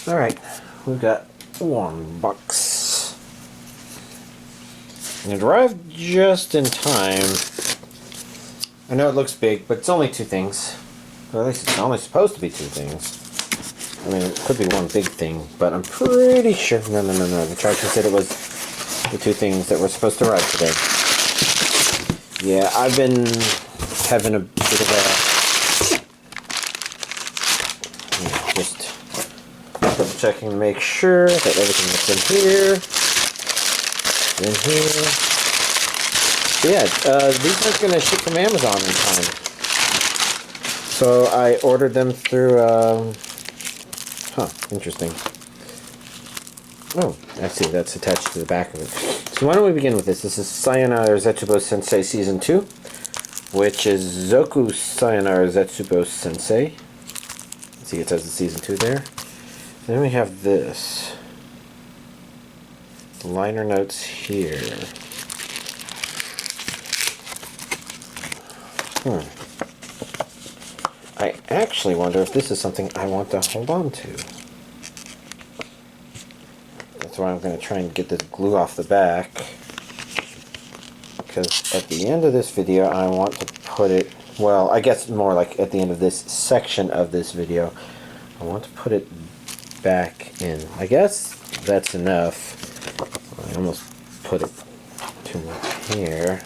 Alright, we've got one box. And it arrived just in time. I know it looks big, but it's only two things. Or at least it's only supposed to be two things. I mean, it could be one big thing, but I'm pretty sure... No. The Charger said it was the two things that were supposed to arrive today. Yeah, I've been having a bit of a... just double checking to make sure that everything that's in here is in here. Yeah, these aren't going to ship from Amazon in time. So I ordered them through, interesting. Oh, I see, that's attached to the back of it. So why don't we begin with this? This is Sayonara Zetsubo-sensei Season 2, which is Zoku Sayonara Zetsubo-sensei. See, it says the Season 2 there. Then we have this. Liner notes here. I actually wonder if this is something I want to hold on to. That's why I'm going to try and get this glue off the back. Because at the end of this video, I want to put it... Well, I guess more like at the end of this section of this video, I want to put it back in. I guess that's enough. I almost put it too much here.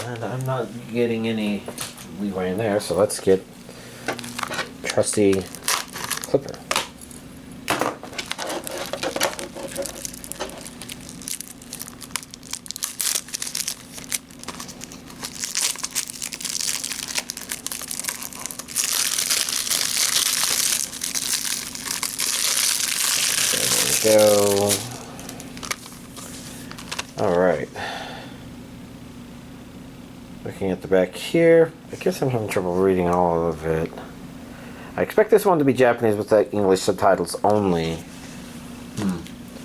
And I'm not getting any leeway in there, so let's get trusty clipper. There we go. Alright. Looking at the back here, I guess I'm having trouble reading all of it. I expect this one to be Japanese with the English subtitles only.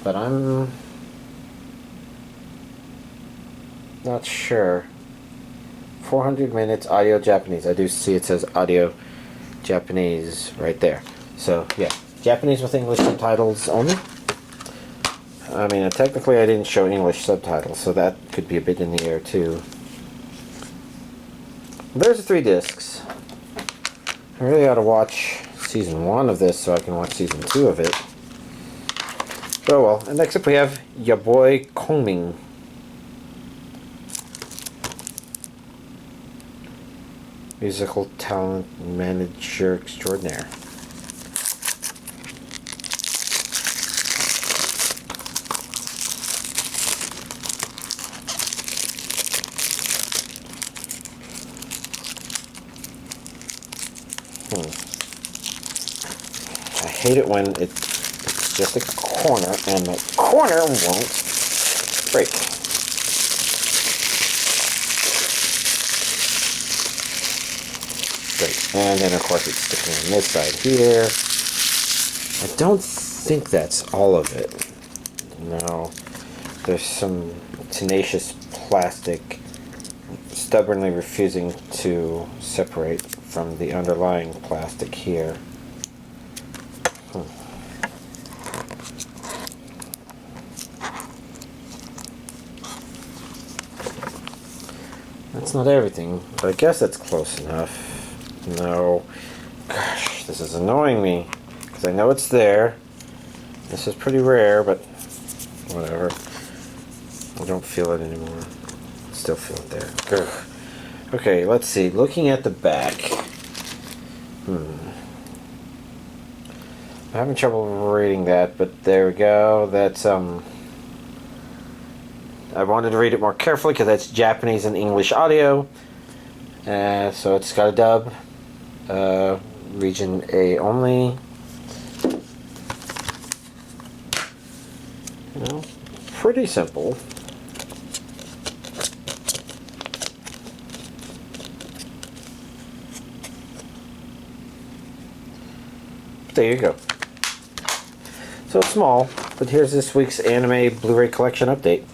But I'm not sure. 400 minutes audio Japanese. I do see it says audio Japanese right there. So yeah, Japanese with English subtitles only. I mean, technically I didn't show English subtitles, so that could be a bit in the air too. There's the 3 discs. I really ought to watch Season 1 of this so I can watch Season 2 of it. Oh well. And next up we have Boy Kongming. Musical talent manager extraordinaire. I hate it when it's just a corner and the corner won't break. Great. And then of course it's sticking on this side here. I don't think that's all of it. No. There's some tenacious plastic stubbornly refusing to separate from the underlying plastic here. That's not everything, but I guess that's close enough. No. Gosh, this is annoying me, because I know it's there. This is pretty rare, but whatever. I don't feel it anymore. Still feel it there. Ugh. Okay, let's see. Looking at the back. I'm having trouble reading that, but there we go. That's, I wanted to read it more carefully because that's Japanese and English audio. So it's got a dub. Region A only. You know, pretty simple. There you go. So it's small, but here's this week's anime Blu-ray collection update.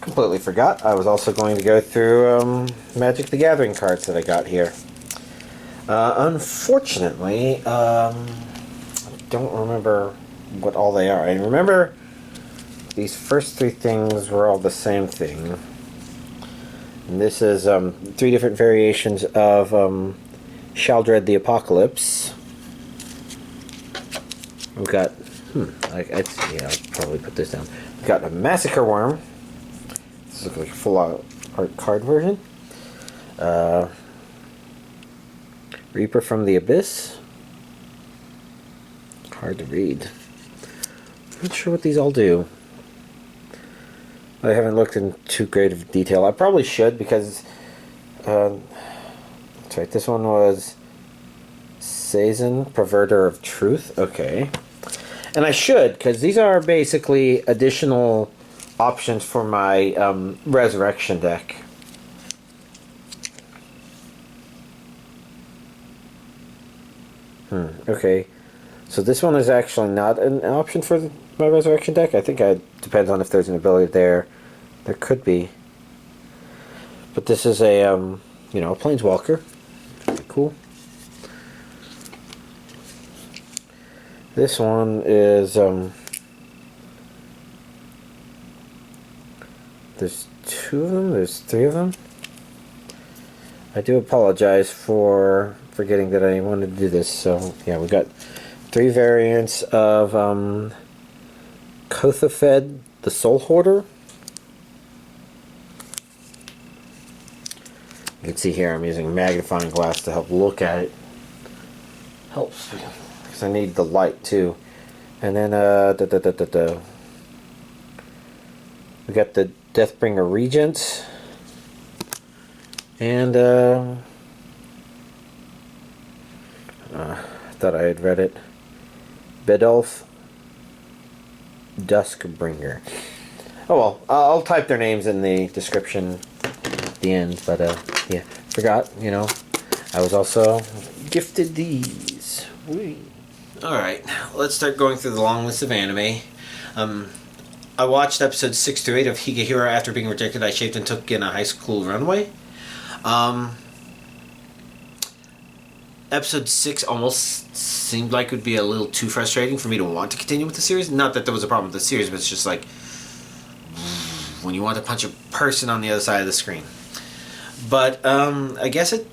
Completely forgot. I was also going to go through Magic the Gathering cards that I got here. Unfortunately, I don't remember what all they are. I remember these first three things were all the same thing. And this is 3 different variations of Sheoldred the Apocalypse. We've got, I'll probably put this down. We've got a Massacre Worm. This looks like a full art card version. Reaper from the Abyss. Hard to read. Not sure what these all do. I haven't looked in too great of detail. I probably should because that's right. This one was Seizan, Perverter of Truth. Okay, and I should because these are basically additional options for my Resurrection deck. Okay, so this one is actually not an option for my Resurrection deck. I think it depends on if there's an ability there. There could be. But this is a, a Planeswalker. Cool. This one is, there's 2 of them, there's 3 of them. I do apologize for forgetting that I wanted to do this. So, yeah, we got 3 variants of, Kothophed, the Soul Hoarder. You can see here I'm using a magnifying glass to help look at it. Helps because I need the light too. And then we got the Deathbringer Regent. And I thought I had read it. Rodolf, Duskbringer. Oh well, I'll type their names in the description at the end, but yeah, forgot, I was also gifted these. Alright, let's start going through the long list of anime. I watched episodes 6 to 8 of Higehiro after being rejected. I shaved and took in a high school runway. Episode 6 almost seemed like it would be a little too frustrating for me to want to continue with the series. Not that there was a problem with the series, but it's just like when you want to punch a person on the other side of the screen. But I guess it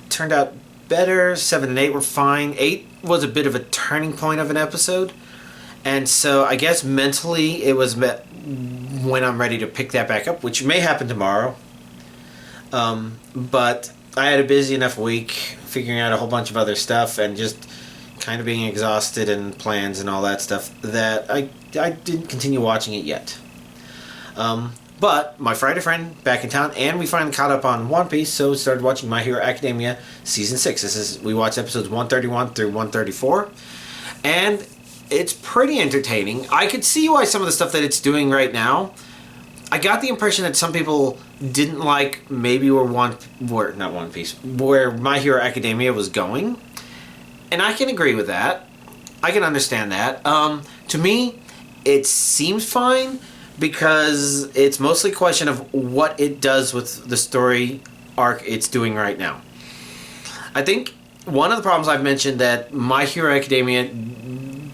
turned out better. 7 and 8 were fine. 8 was a bit of a turning point of an episode. And so I guess mentally it was when I'm ready to pick that back up, which may happen tomorrow. But I had a busy enough week figuring out a whole bunch of other stuff and just kind of being exhausted and plans and all that stuff that I didn't continue watching it yet. But my Friday friend back in town, and we finally caught up on One Piece, so started watching My Hero Academia Season 6. We watched episodes 131 through 134, and it's pretty entertaining. I could see why some of the stuff that it's doing right now, I got the impression that some people didn't like maybe where My Hero Academia was going, and I can agree with that. I can understand that. To me, it seems fine, because it's mostly a question of what it does with the story arc it's doing right now. I think one of the problems I've mentioned that My Hero Academia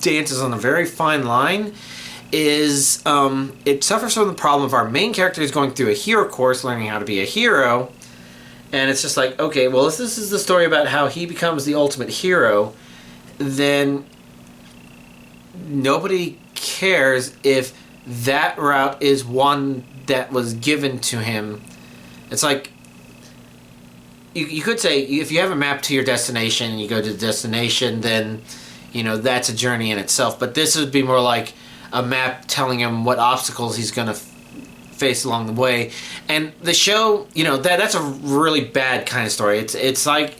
dances on a very fine line is it suffers from the problem of our main character is going through a hero course, learning how to be a hero, and it's just like, okay, well, if this is the story about how he becomes the ultimate hero, then nobody cares if that route is one that was given to him. It's like, you could say, if you have a map to your destination and you go to the destination, then, that's a journey in itself. But this would be more like a map telling him what obstacles he's going to face along the way. And the show, that's a really bad kind of story. It's like,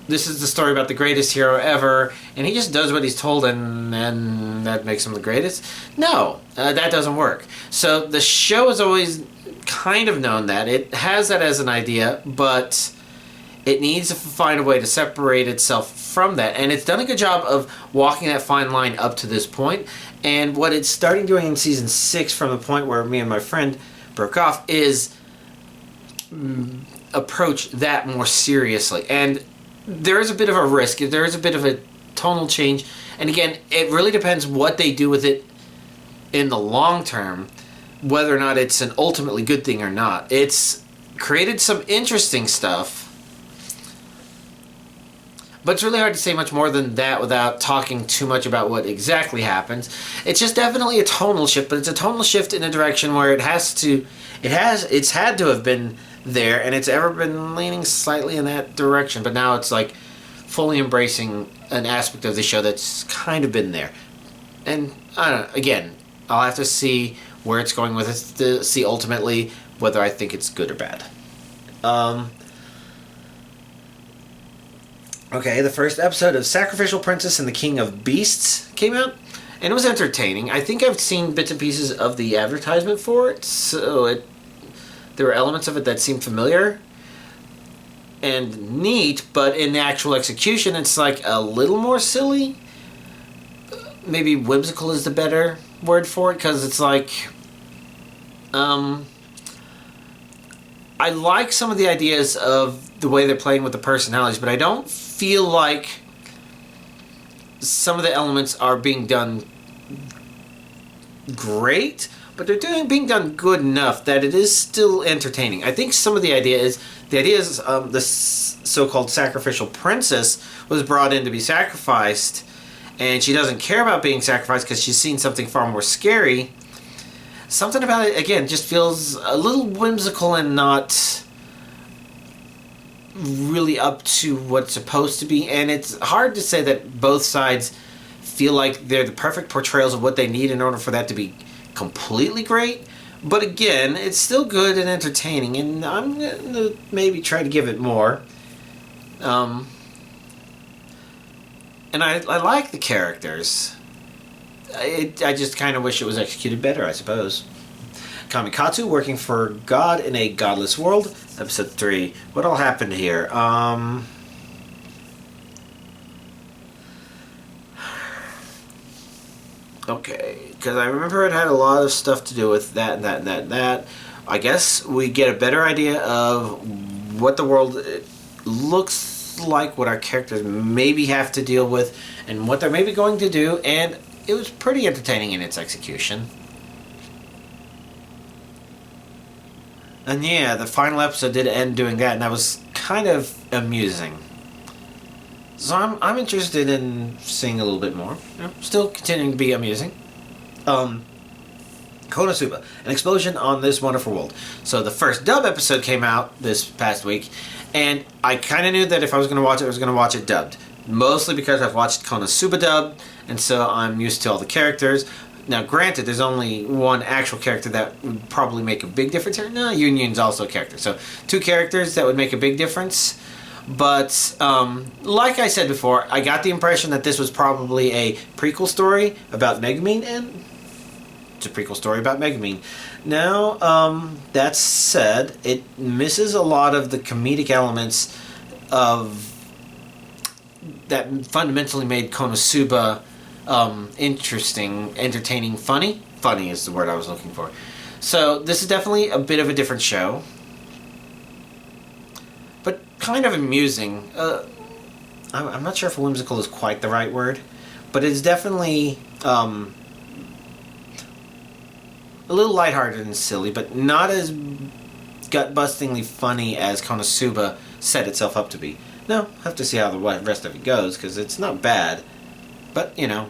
this is the story about the greatest hero ever, and he just does what he's told, and that makes him the greatest? No, that doesn't work. So the show has always kind of known that. It has that as an idea, but it needs to find a way to separate itself from that. And it's done a good job of walking that fine line up to this point. And what it's starting doing in Season 6, from the point where me and my friend broke off, is approach that more seriously. And there is a bit of a risk. There is a bit of a tonal change. And again, it really depends what they do with it in the long term, whether or not it's an ultimately good thing or not. It's created some interesting stuff, but it's really hard to say much more than that without talking too much about what exactly happens. It's just definitely a tonal shift, but it's a tonal shift in a direction where it's had to have been there, and it's ever been leaning slightly in that direction, but now it's like fully embracing an aspect of the show that's kind of been there. And I don't know, again, I'll have to see where it's going with it to see ultimately whether I think it's good or bad. Okay, the first episode of Sacrificial Princess and the King of Beasts came out, and it was entertaining. I think I've seen bits and pieces of the advertisement for it, so there were elements of it that seemed familiar and neat, but in the actual execution, it's like a little more silly. Maybe whimsical is the better word for it, because it's like, I like some of the ideas of the way they're playing with the personalities, but I don't feel like some of the elements are being done great, but they're being done good enough that it is still entertaining. I think some of the idea is the so-called sacrificial princess was brought in to be sacrificed, and she doesn't care about being sacrificed because she's seen something far more scary. Something about it, again, just feels a little whimsical and not really up to what it's supposed to be, and it's hard to say that both sides feel like they're the perfect portrayals of what they need in order for that to be completely great. But again, it's still good and entertaining, and I'm going to maybe try to give it more. And I like the characters. I just kind of wish it was executed better, I suppose. Kamikatsu, working for God in a godless world. Episode 3. What all happened here? Okay, because I remember it had a lot of stuff to do with that and that and that and that. I guess we get a better idea of what the world looks like, what our characters maybe have to deal with, and what they're maybe going to do, and it was pretty entertaining in its execution. And yeah, the final episode did end doing that, and that was kind of amusing. So I'm interested in seeing a little bit more. Still continuing to be amusing. Konosuba, an explosion on this wonderful world. So the first dub episode came out this past week, and I kind of knew that if I was going to watch it, I was going to watch it dubbed. Mostly because I've watched Konosuba dubbed, and so I'm used to all the characters. Now, granted, there's only one actual character that would probably make a big difference here. No, Yun's also a character. So, 2 characters that would make a big difference. But, like I said before, I got the impression that this was probably a prequel story about Megumin, and it's a prequel story about Megumin. Now, that said, it misses a lot of the comedic elements of that fundamentally made Konosuba interesting, entertaining, funny. Funny is the word I was looking for. So this is definitely a bit of a different show, but kind of amusing. I'm not sure if whimsical is quite the right word, but it's definitely a little lighthearted and silly, but not as gut-bustingly funny as Konosuba set itself up to be. No, have to see how the rest of it goes, because it's not bad. But, you know,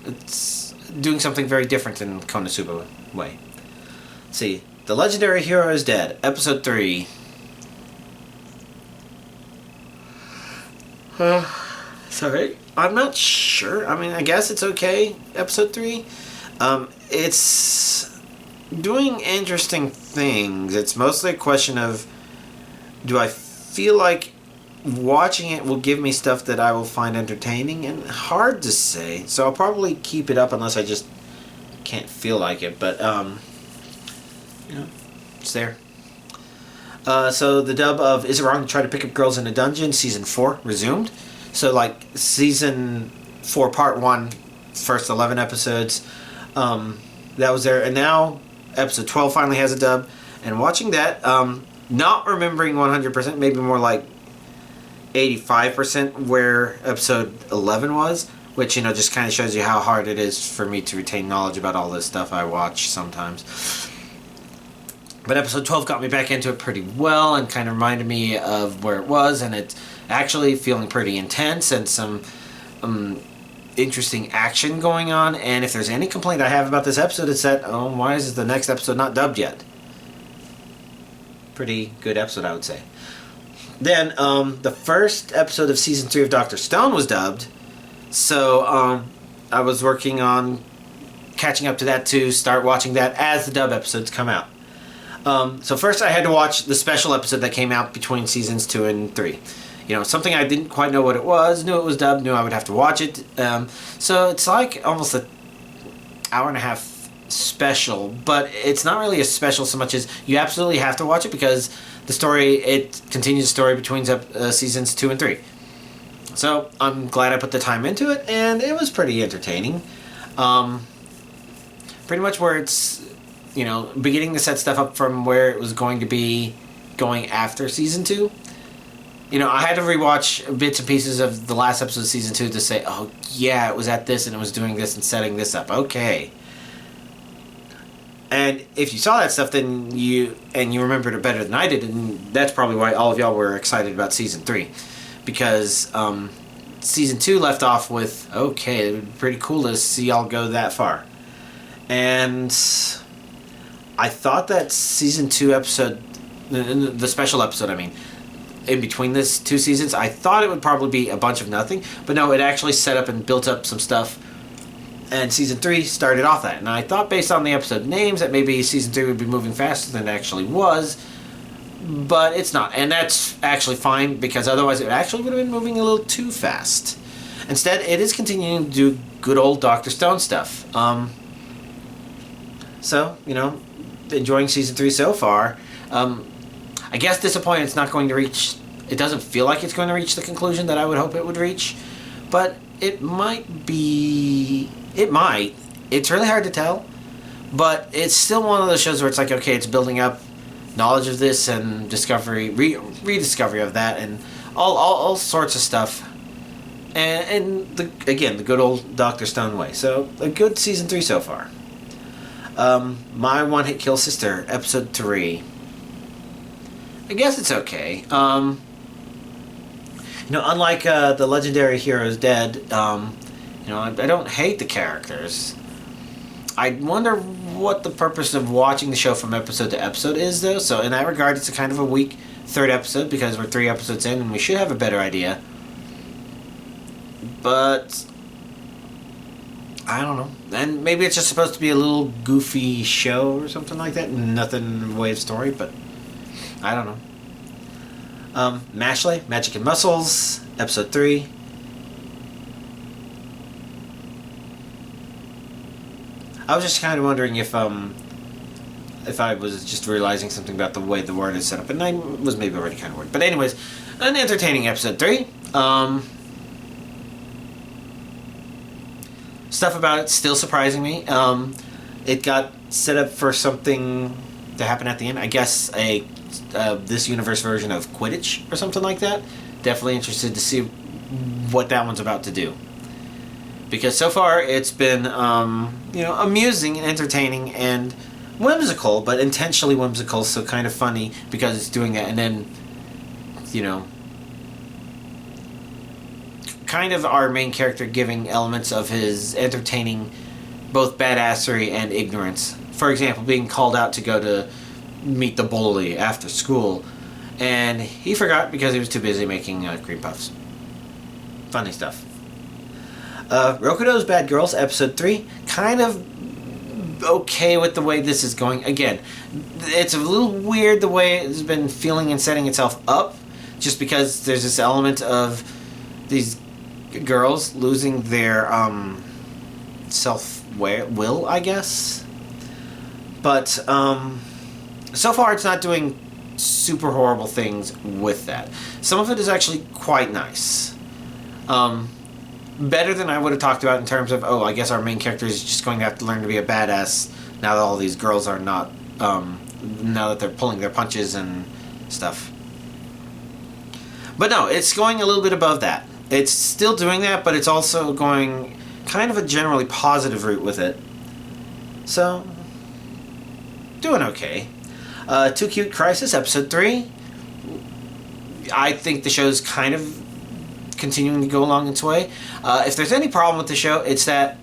it's doing something very different in Konosuba way. Let's see. The Legendary Hero is Dead. Episode 3. Sorry. I'm not sure. I mean, I guess it's okay. Episode 3. It's doing interesting things. It's mostly a question of, do I feel like watching it will give me stuff that I will find entertaining? And hard to say. So I'll probably keep it up unless I just can't feel like it. But, you know, it's there. So the dub of Is It Wrong to Try to Pick Up Girls in a Dungeon, Season 4, resumed. So, like, Season 4, Part 1, first 11 episodes, that was there. And now, Episode 12 finally has a dub. And watching that, not remembering 100%, maybe more like 85% where episode 11 was, which, just kind of shows you how hard it is for me to retain knowledge about all this stuff I watch sometimes. But episode 12 got me back into it pretty well and kind of reminded me of where it was, and it's actually feeling pretty intense and some interesting action going on. And if there's any complaint I have about this episode, it's that, why is the next episode not dubbed yet? Pretty good episode, I would say. Then, the first episode of Season 3 of Dr. Stone was dubbed, so I was working on catching up to that to start watching that as the dub episodes come out. So first I had to watch the special episode that came out between Seasons 2 and 3. Something I didn't quite know what it was, knew it was dubbed, knew I would have to watch it. So it's like almost an hour and a half special, but it's not really a special so much as you absolutely have to watch it because the story, it continues the story between Seasons 2 and 3. So I'm glad I put the time into it, and it was pretty entertaining. Pretty much where it's, beginning to set stuff up from where it was going to be going after Season 2. I had to rewatch bits and pieces of the last episode of Season 2 to say, oh yeah, it was at this and it was doing this and setting this up. Okay. And if you saw that stuff, then you remembered it better than I did, and that's probably why all of y'all were excited about Season 3. Because Season 2 left off with, okay, it would be pretty cool to see y'all go that far. And I thought that Season 2 episode, the special episode, in between this two seasons, I thought it would probably be a bunch of nothing. But no, it actually set up and built up some stuff. And Season 3 started off that. And I thought based on the episode names that maybe Season 3 would be moving faster than it actually was. But it's not. And that's actually fine, because otherwise it actually would have been moving a little too fast. Instead, it is continuing to do good old Dr. Stone stuff. So, enjoying Season 3 so far. I guess disappointed it's not going to reach... It doesn't feel like it's going to reach the conclusion that I would hope it would reach. But it might be... It might. It's really hard to tell. But it's still one of those shows where it's like, okay, it's building up knowledge of this and discovery, rediscovery of that, and all sorts of stuff. And again, the good old Dr. Stone way. So, a good Season 3 so far. My One Hit Kill Sister, Episode 3. I guess it's okay. Unlike the legendary Heroes Dead, I don't hate the characters. I wonder what the purpose of watching the show from episode to episode is, though. So in that regard, it's a kind of a weak third episode, because we're 3 episodes in and we should have a better idea. But I don't know. And maybe it's just supposed to be a little goofy show or something like that. Nothing in the way of story, but I don't know. Mashley, Magic and Muscles, Episode 3. I was just kind of wondering if I was just realizing something about the way the word is set up, and I was maybe already kind of worried. But anyways, an entertaining Episode 3. Stuff about it still surprising me. It got set up for something to happen at the end. I guess this universe version of Quidditch or something like that. Definitely interested to see what that one's about to do. Because so far it's been, amusing and entertaining and whimsical, but intentionally whimsical, so kind of funny because it's doing that. And then, kind of our main character giving elements of his entertaining both badassery and ignorance. For example, being called out to go to meet the bully after school, and he forgot because he was too busy making cream puffs. Funny stuff. Rokudo's Bad Girls, Episode 3. Kind of okay with the way this is going. Again, it's a little weird the way it's been feeling and setting itself up, just because there's this element of these girls losing their self-will, I guess. But so far it's not doing super horrible things with that. Some of it is actually quite nice. Better than I would have talked about in terms of, I guess our main character is just going to have to learn to be a badass now that all these girls are not, now that they're pulling their punches and stuff. But no, it's going a little bit above that. It's still doing that, but it's also going kind of a generally positive route with it. So, doing okay. Too Cute Crisis, Episode 3. I think the show's kind of continuing to go along its way. If there's any problem with the show, it's that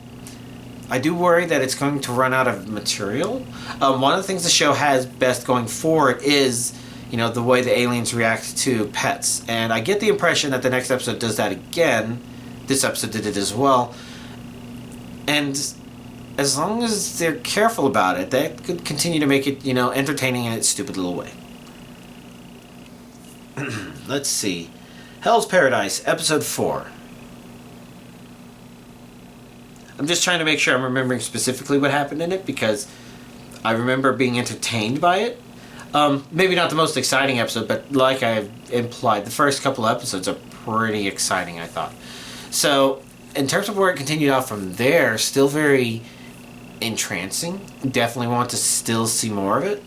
I do worry that it's going to run out of material. One of the things the show has best going forward is, the way the aliens react to pets. And I get the impression that the next episode does that again. This episode did it as well. And as long as they're careful about it, that could continue to make it, entertaining in its stupid little way. Let's see. Hell's Paradise, Episode 4. I'm just trying to make sure I'm remembering specifically what happened in it, because I remember being entertained by it. Maybe not the most exciting episode, but like I implied, the first couple episodes are pretty exciting, I thought. So, in terms of where it continued off from there, still very entrancing. Definitely want to still see more of it.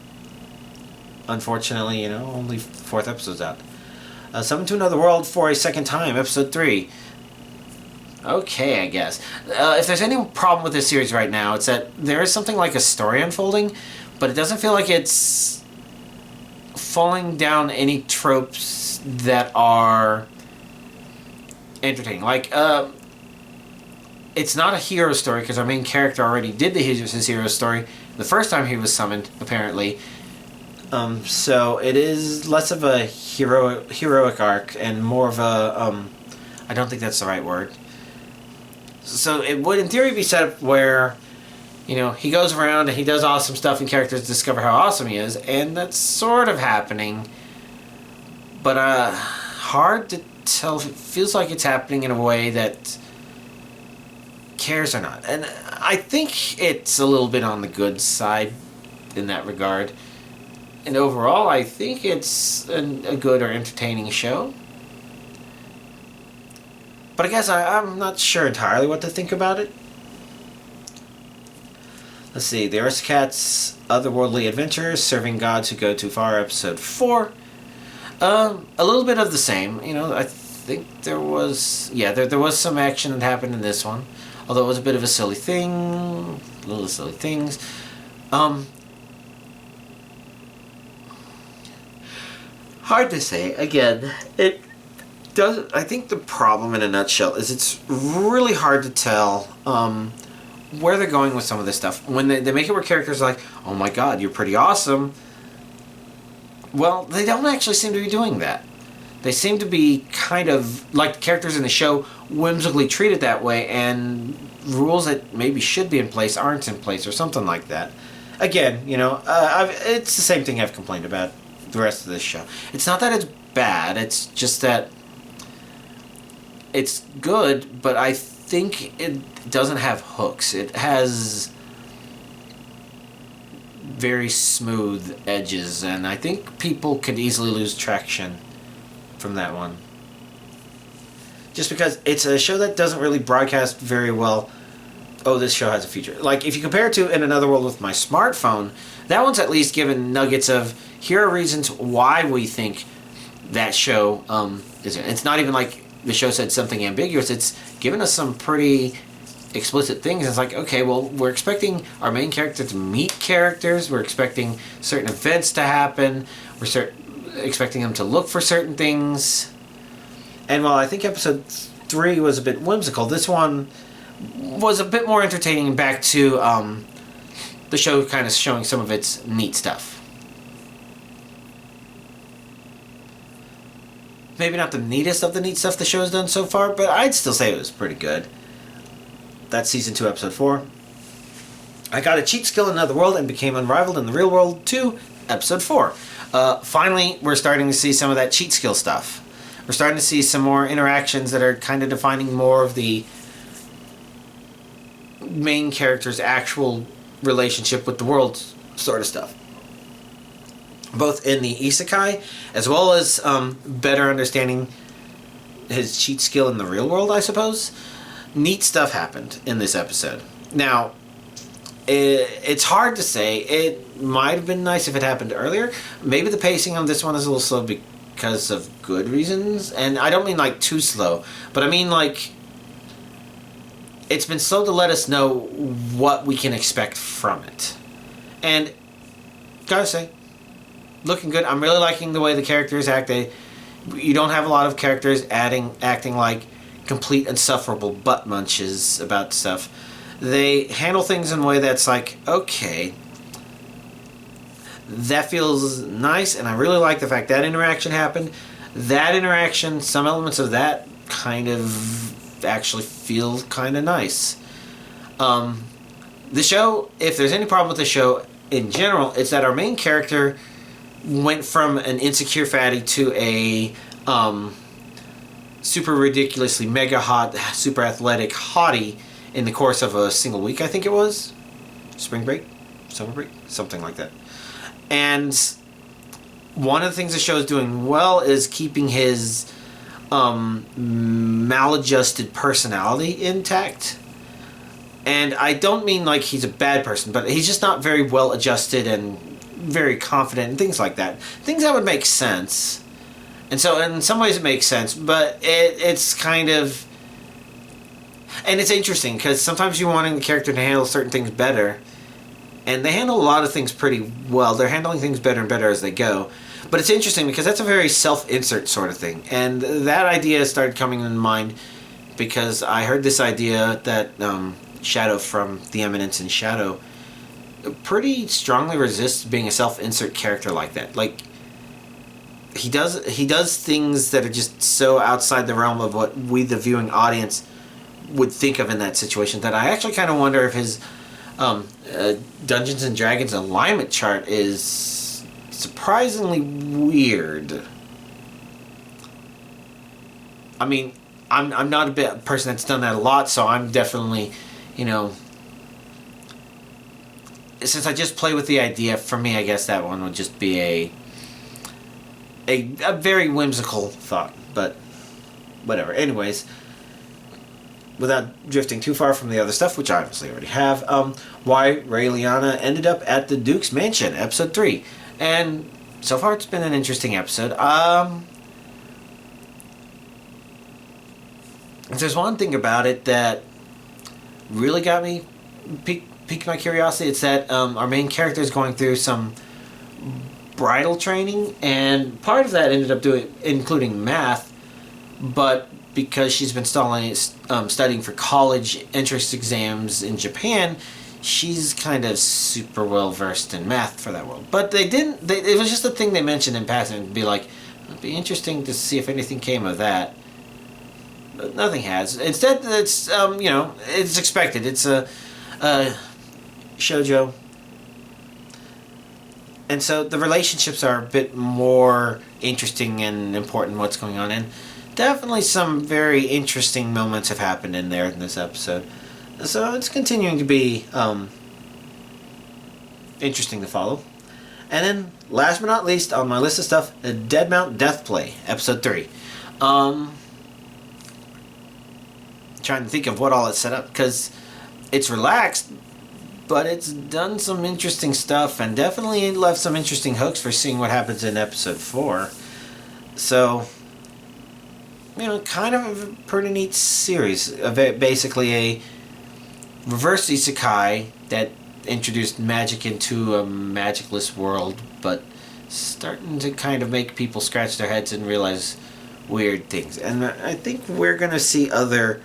Unfortunately, only 4th episode's out. Summon to Another World for a Second Time, Episode 3. Okay, I guess. If there's any problem with this series right now, it's that there is something like a story unfolding, but it doesn't feel like it's falling down any tropes that are entertaining. Like, it's not a hero story, because our main character already did his hero story the first time he was summoned, apparently. So it is less of a heroic arc and more of a, I don't think that's the right word. So it would, in theory, be set up where, he goes around and he does awesome stuff and characters discover how awesome he is, and that's sort of happening. But, hard to tell if it feels like it's happening in a way that cares or not. And I think it's a little bit on the good side in that regard. And overall, I think it's a good or entertaining show. But I guess I'm not sure entirely what to think about it. Let's see. The Aristocats' Otherworldly Adventures, Serving Gods Who Go Too Far, Episode 4. A little bit of the same. I think there was... Yeah, there was some action that happened in this one. Although it was a bit of a silly thing. Little silly things. Hard to say. Again, it does. I think the problem in a nutshell is it's really hard to tell where they're going with some of this stuff. When they make it where characters are like, oh my god, you're pretty awesome. Well, they don't actually seem to be doing that. They seem to be kind of like the characters in the show, whimsically treated that way, and rules that maybe should be in place aren't in place, or something like that. Again, it's the same thing I've complained about the rest of this show. It's not that it's bad, it's just that it's good, but I think it doesn't have hooks. It has very smooth edges, and I think people could easily lose traction from that one. Just because it's a show that doesn't really broadcast very well, oh, this show has a future. Like, if you compare it to In Another World with my smartphone, that one's at least given nuggets of, here are reasons why we think that show is... It's not even like the show said something ambiguous. It's given us some pretty explicit things. It's like, okay, well, we're expecting our main character to meet characters. We're expecting certain events to happen. We're expecting them to look for certain things. And while I think episode 3 was a bit whimsical, this one was a bit more entertaining, back to the show kind of showing some of its neat stuff. Maybe not the neatest of the neat stuff the show has done so far, but I'd still say it was pretty good. That's Season 2, Episode 4. I got a cheat skill in Another World and became unrivaled in the real world 2, Episode 4. Finally, we're starting to see some of that cheat skill stuff. We're starting to see some more interactions that are kind of defining more of the main character's actual relationship with the world sort of stuff. Both in the isekai, as well as better understanding his cheat skill in the real world, I suppose. Neat stuff happened in this episode. Now, it's hard to say. It might have been nice if it happened earlier. Maybe the pacing on this one is a little slow because of good reasons. And I don't mean like too slow, but I mean like it's been slow to let us know what we can expect from it. And gotta say, looking good. I'm really liking the way the characters act. You don't have a lot of characters acting like complete insufferable butt munches about stuff. They handle things in a way that's like, okay, that feels nice, and I really like the fact that interaction happened. That interaction, some elements of that kind of actually feel kind of nice. The show, if there's any problem with the show in general, it's that our main character went from an insecure fatty to a super ridiculously mega hot, super athletic hottie in the course of a single week, I think it was. Spring break? Summer break? Something like that. And one of the things the show is doing well is keeping his maladjusted personality intact. And I don't mean like he's a bad person, but he's just not very well adjusted and very confident and things like that. Things that would make sense. And so in some ways it makes sense, but it's kind of... And it's interesting, because sometimes you're wanting the character to handle certain things better, and they handle a lot of things pretty well. They're handling things better and better as they go. But it's interesting, because that's a very self-insert sort of thing. And that idea started coming in mind, because I heard this idea that Shadow from The Eminence and Shadow pretty strongly resists being a self-insert character like that. Like, he does things that are just so outside the realm of what we, the viewing audience, would think of in that situation, that I actually kind of wonder if his Dungeons and Dragons alignment chart is surprisingly weird. I mean, I'm not a person that's done that a lot, so I'm definitely, you know, since I just play with the idea, for me, I guess that one would just be a very whimsical thought, but whatever. Anyways, without drifting too far from the other stuff, which I obviously already have, why Liliana ended up at the Duke's Mansion, episode 3. And so far it's been an interesting episode. There's one thing about it that really got me, piqued my curiosity. It's that our main character is going through some bridal training, and part of that ended up including math, but because she's been studying for college entrance exams in Japan, she's kind of super well versed in math for that world. But it was just a thing they mentioned in passing, to be like, it'd be interesting to see if anything came of that. But nothing has. Instead, it's, you know, it's expected. It's a shoujo. And so the relationships are a bit more interesting and important, what's going on. And definitely some very interesting moments have happened in there in this episode. So it's continuing to be interesting to follow. And then, last but not least, on my list of stuff, the Dead Mount Death Play, episode 3. Trying to think of what all it's set up, because it's relaxed, but it's done some interesting stuff, and definitely left some interesting hooks for seeing what happens in episode 4. So, you know, kind of a pretty neat series. Basically a reverse isekai that introduced magic into a magicless world, but starting to kind of make people scratch their heads and realize weird things. And I think we're going to see other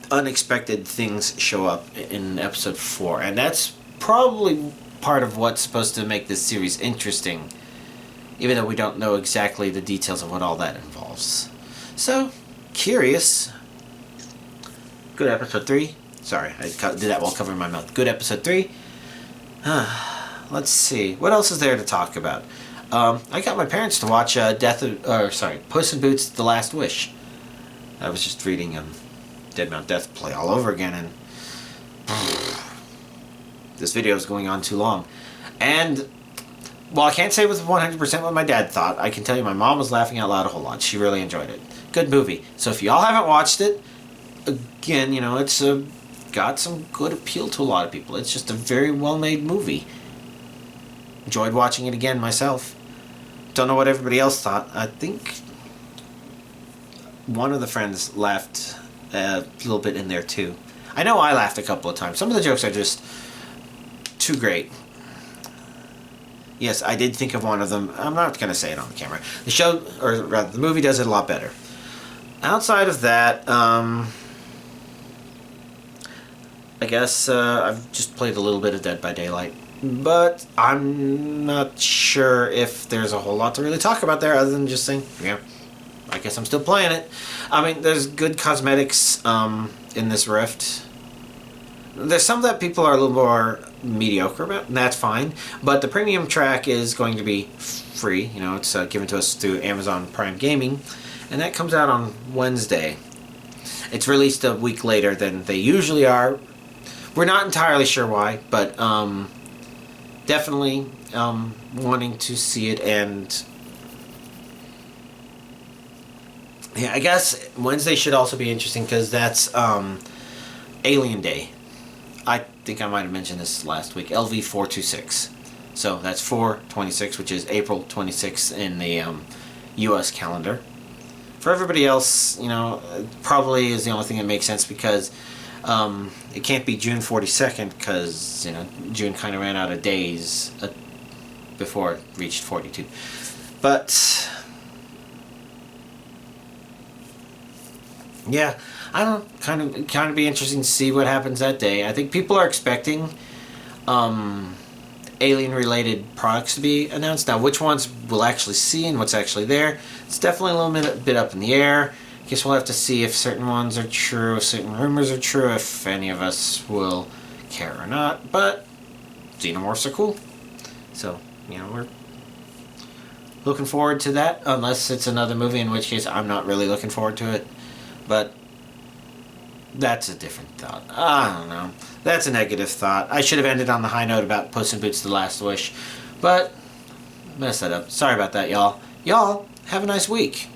unexpected things show up in episode 4, and that's probably part of what's supposed to make this series interesting, even though we don't know exactly the details of what all that involves. So, curious. Good episode 3. Sorry, I did that while covering my mouth. Good episode 3. Let's see. What else is there to talk about? I got my parents to watch Puss in Boots: The Last Wish. I was just reading Dead Mount Death Play all over again, and this video is going on too long. And while I can't say with 100% what my dad thought, I can tell you my mom was laughing out loud a whole lot. She really enjoyed it. Good movie. So if y'all haven't watched it, again, you know, it's got some good appeal to a lot of people. It's just a very well-made movie. Enjoyed watching it again myself. don't know what everybody else thought. I think one of the friends laughed a little bit in there too. I know I laughed a couple of times. Some of the jokes are just too great. Yes, I did think of one of them. I'm not going to say it on the camera. The show, or rather, the movie does it a lot better. Outside of that, I guess I've just played a little bit of Dead by Daylight. But I'm not sure if there's a whole lot to really talk about there other than just saying, yeah, I guess I'm still playing it. I mean, there's good cosmetics in this Rift. There's some that people are a little more mediocre about, and that's fine. But the premium track is going to be free. You know, it's given to us through Amazon Prime Gaming, and that comes out on Wednesday. It's released a week later than they usually are. We're not entirely sure why, but definitely wanting to see it. And yeah, I guess Wednesday should also be interesting because that's Alien Day. I think I might have mentioned this last week. LV426. So that's 4/26, which is April 26th in the U.S. calendar. For everybody else, you know, probably is the only thing that makes sense because it can't be June 42nd because, you know, June kind of ran out of days before it reached 42. But yeah, I don't know, kind of be interesting to see what happens that day. I think people are expecting alien-related products to be announced. Now, which ones we'll actually see and what's actually there, it's definitely a little bit up in the air. I guess we'll have to see if certain ones are true, if certain rumors are true, if any of us will care or not. But xenomorphs are cool, so you know we're looking forward to that. Unless it's another movie, in which case I'm not really looking forward to it. But that's a different thought. I don't know. That's a negative thought. I should have ended on the high note about Puss in Boots: The Last Wish, but messed that up. Sorry about that, y'all. Y'all have a nice week.